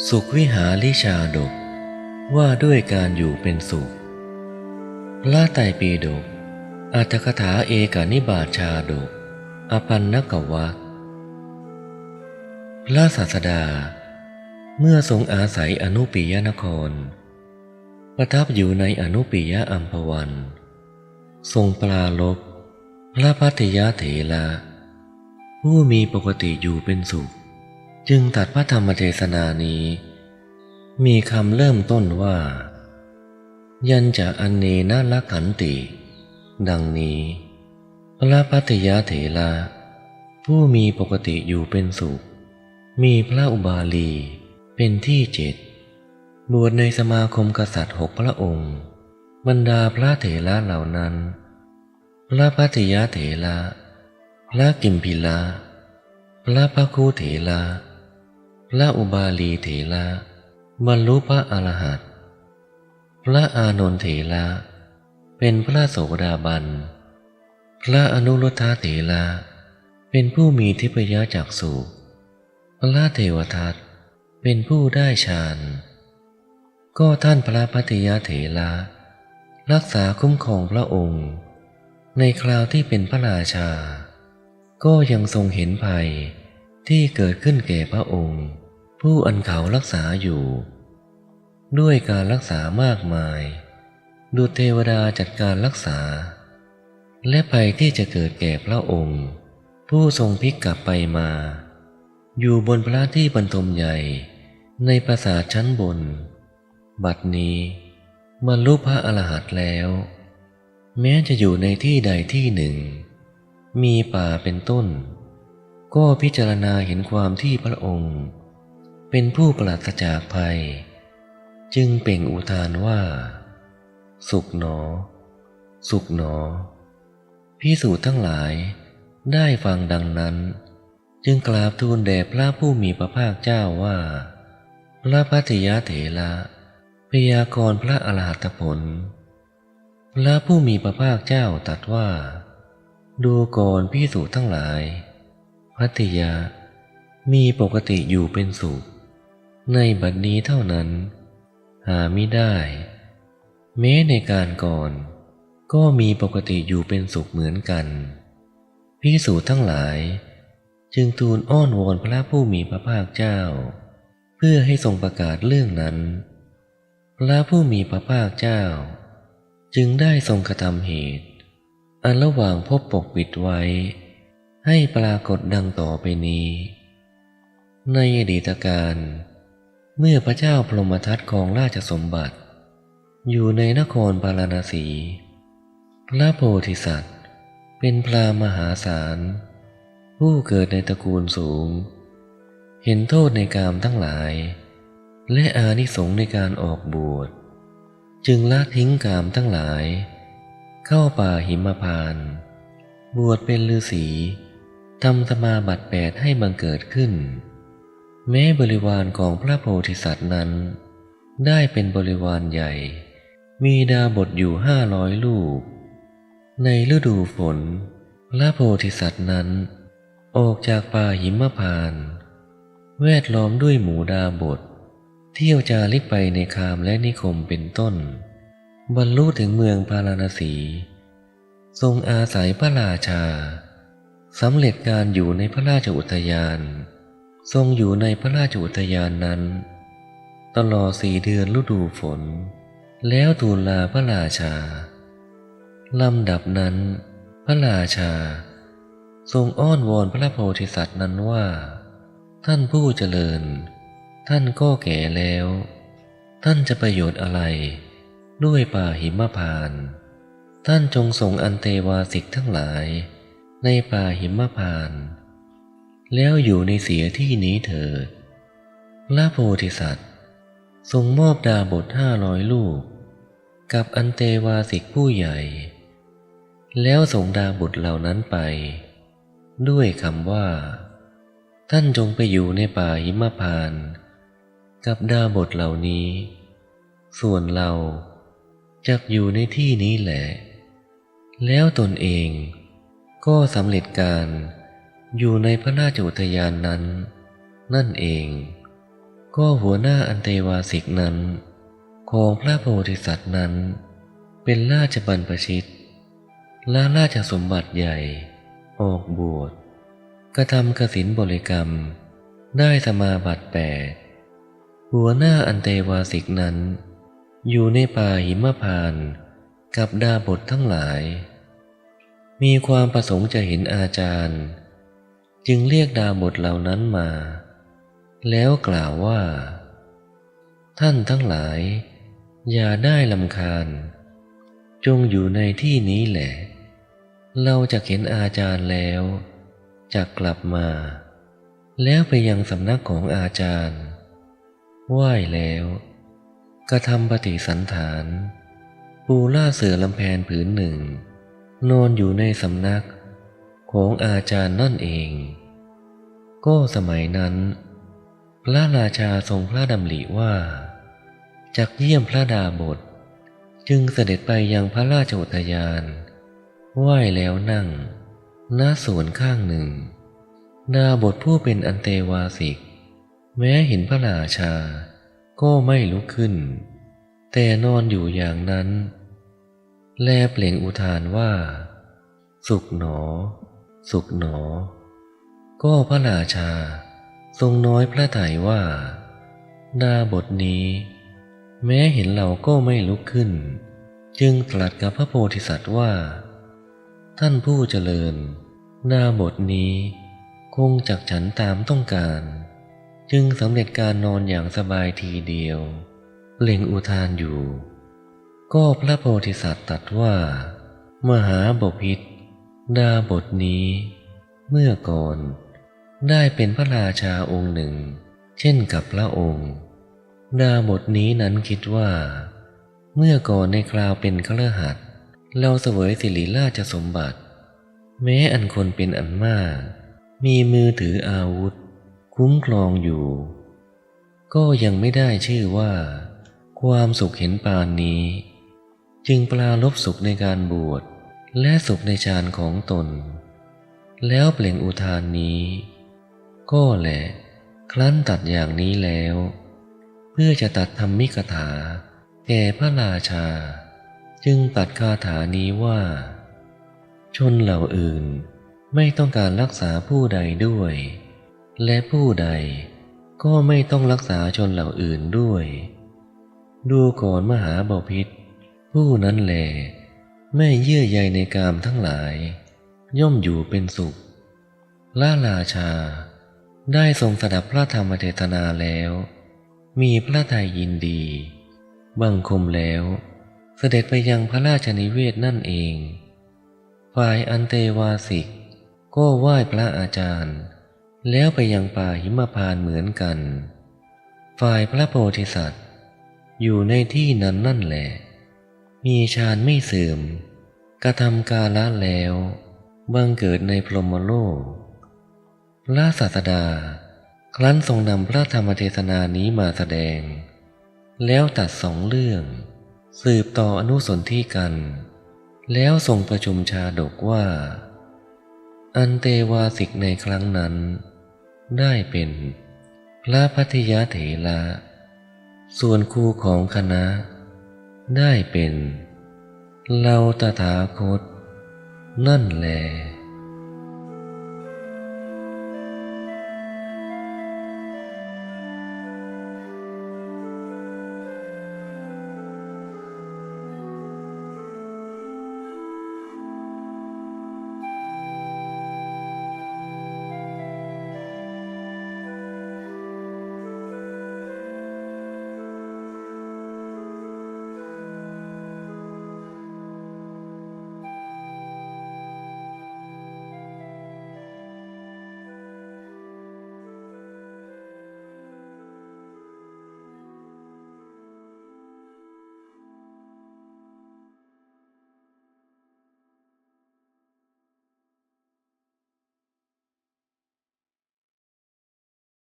สุขวิหาริชาดกว่าด้วยการอยู่เป็นสุขพระไตรปิฎกอรรถกถาเอกนิบาตชาดกอปันนกวรรคพระศาสดาเมื่อทรงอาศัยอนุปิยนครประทับอยู่ในอนุปิยอัมพวัน ทรงปรารภพระภัตติยเถระผู้มีปกติอยู่เป็นสุขจึงตรัสพระธรรมเทศนานี้มีคำเริ่มต้นว่ายัญจะอเนนะละขันติดังนี้พระภัตติยเถระผู้มีปกติอยู่เป็นสุขมีพระอุบาลีเป็นที่7บวชในสมาคมกษัตริย์6พระองค์บรรดาพระเถระเหล่านั้นพระภัตติยเถระพระกิมพิละพระภัคคูเถระพระอุบาลีเถระบรรลุพระอรหันต์พระอานนท์เถระเป็นพระโสดาบันพระอนุรุทธะเถระเป็นผู้มีทิพยจักษุพระเทวทัตเป็นผู้ได้ฌานก็ท่านพระภัตติยเถระรักษาคุ้มครองพระองค์ในคราวที่เป็นพระราชาก็ยังทรงเห็นภัยที่เกิดขึ้นแก่พระองค์ผู้อันเขารักษาอยู่ด้วยการรักษามากมายดุจเทวดาจัดการรักษาและภัยที่จะเกิดแก่พระองค์ผู้ทรงพลิกกลับไปมาอยู่บนพระที่บรรทมใหญ่ในปราสาทชั้นบนบัดนี้บรรลุพระอรหันต์แล้วแม้จะอยู่ในที่ใดที่หนึ่งมีป่าเป็นต้นก็พิจารณาเห็นความที่พระองค์เป็นผู้ปราศจากภัยจึงเปล่งอุทานว่าสุขหนอสุขหนอภิกษุทั้งหลายได้ฟังดังนั้นจึงกราบทูลแด่พระผู้มีพระภาคเจ้าว่าพระภัตติยเถระพยากรณ์พระอรหัตผลพระผู้มีพระภาคเจ้าตรัสว่าดูก่อนภิกษุทั้งหลายภัตติยะมีปกติอยู่เป็นสุขในบัดนี้เท่านั้นหามิได้แม้ในการก่อนก็มีปกติอยู่เป็นสุขเหมือนกันภิกษุทั้งหลายจึงทูลอ้อนวอนพระผู้มีพระภาคเจ้าเพื่อให้ทรงประกาศเรื่องนั้นพระผู้มีพระภาคเจ้าจึงได้ทรงกระทำเหตุอันระหว่างภพปกปิดไว้ให้ปรากฏดังต่อไปนี้ในอดีตการเมื่อพระเจ้าพรหมทัตครองราชสมบัติอยู่ในนครพาราณสีพระโพธิสัตว์เป็นพราหมณ์มหาศาลผู้เกิดในตระกูลสูงเห็นโทษในกามทั้งหลายและอานิสงส์ในการออกบวชจึงละทิ้งกามทั้งหลายเข้าป่าหิมพานต์บวชเป็นฤาษีทำสมาบัติ8ให้บังเกิดขึ้นแม้บริวารของพระโพธิสัตว์นั้นได้เป็นบริวารใหญ่มีดาบทอยู่500 ลูกในฤดูฝนพระโพธิสัตว์นั้นออกจากป่าหิมพานต์แวดล้อมด้วยหมู่ดาบทเที่ยวจาริกไปในคามและนิคมเป็นต้นบรรลุถึงเมืองพาราณสีทรงอาศัยพระราชาสำเร็จการอยู่ในพระราชอุทยานทรงอยู่ในพระราชอุทยานนั้นตลอด4 เดือนฤดูฝนแล้วทูลลาพระราชาลำดับนั้นพระราชาทรงอ้อนวอนพระโพธิสัตว์นั้นว่าท่านผู้เจริญท่านก็แก่แล้วท่านจะประโยชน์อะไรด้วยป่าหิมพานต์ท่านจงส่งอันเทวาสิกทั้งหลายในป่าหิมพานต์แล้วอยู่ในเสียที่นี้เถิดพระโพธิสัตว์ทรงมอบดาบท500 ลูกกับอันเทวาสิกผู้ใหญ่แล้วส่งดาบทเหล่านั้นไปด้วยคำว่าท่านจงไปอยู่ในป่าหิมพานต์กับดาบทเหล่านี้ส่วนเราจักอยู่ในที่นี้แหละแล้วตนเองก็สำเร็จการอยู่ในพระราชอุทยานนั้นนั่นเอง ก็หัวหน้าอันเตวาสิกนั้นของพระโพธิสัตว์นั้นเป็นราชบรรพชิตและราชสมบัติใหญ่ออกบวชกระทำกสิณบริกรรมได้สมาบัติ8หัวหน้าอันเตวาสิกนั้นอยู่ในป่าหิมพานต์กับดาบททั้งหลายมีความประสงค์จะเห็นอาจารย์จึงเรียกดาบทเหล่านั้นมาแล้วกล่าวว่าท่านทั้งหลายอย่าได้รำคาญจงอยู่ในที่นี้แหละเราจะเห็นอาจารย์แล้วจะกลับมาแล้วไปยังสำนักของอาจารย์ไหว้แล้วกระทำปฏิสันถานปูล่าเสื่อลำแพนผืนหนึ่งนอนอยู่ในสำนักของอาจารย์นั่นเองก็สมัยนั้นพระราชาทรงพระดำริว่าจักเยี่ยมพระดาบทจึงเสด็จไปยังพระราชอุทยานไหว้แล้วนั่งณสวนข้างหนึ่งดาบทผู้เป็นอันเตวาสิกแม้เห็นพระราชาก็ไม่ลุกขึ้นแต่นอนอยู่อย่างนั้นแลเปล่งอุทานว่าสุขหนอสุขหนอก็พระราชาทรงน้อยพระทัยว่าดาบทนี้แม้เห็นเราก็ไม่ลุกขึ้นจึงตรัสกับพระโพธิสัตว์ว่าท่านผู้เจริญดาบทนี้คงจักฉันตามต้องการจึงสำเร็จการนอนอย่างสบายทีเดียวเปล่งอุทานอยู่ก็พระโพธิสัตว์ตรัสว่ามหาบพิตรดาบทนี้เมื่อก่อนได้เป็นพระราชาองค์หนึ่งเช่นกับพระองค์ดาบทนี้นั้นคิดว่าเมื่อก่อนในคราวเป็นคฤหัสถ์เราเสวยสิริราชสมบัติแม้อันคนเป็นอันมากมีมือถืออาวุธคุ้มครองอยู่ก็ยังไม่ได้ชื่อว่าความสุขเห็นปานนี้จึงปรารภสุขในการบวชและสุขในฌานของตนแล้วเปล่งอุทานนี้ก็แหละครั้นตัดอย่างนี้แล้วเพื่อจะตัดธรรมิกถาแก่พระราชาจึงตัดคาถานี้ว่าชนเหล่าอื่นไม่ต้องการรักษาผู้ใดด้วยและผู้ใดก็ไม่ต้องรักษาชนเหล่าอื่นด้วยดูก่อนมหาบพิตรผู้นั้นแลไม่เยื่อใยในกามทั้งหลายย่อมอยู่เป็นสุขพระราชาได้ทรงสดับพระธรรมเทศนาแล้วมีพระทัยยินดีบังคมแล้วเสด็จไปยังพระราชนิเวศนั่นเองฝ่ายอันเตวาสิกก็ไหว้พระอาจารย์แล้วไปยังป่าหิมพานต์เหมือนกันฝ่ายพระโพธิสัตว์อยู่ในที่นั้นนั่นแหละมีฌานไม่เสื่อมกระทำกาละแล้วบังเกิดในพรหมโลกพระศาสดาครั้นทรงนำพระธรรมเทศนานี้มาแสดงแล้วตัด2เรื่องสืบต่ออนุสนธิกันแล้วทรงประชุมชาดกว่าอันเตวาสิกในครั้งนั้นได้เป็นพระพัทยเถระส่วนครูของคณะได้เป็นเราตถาคตนั่นแล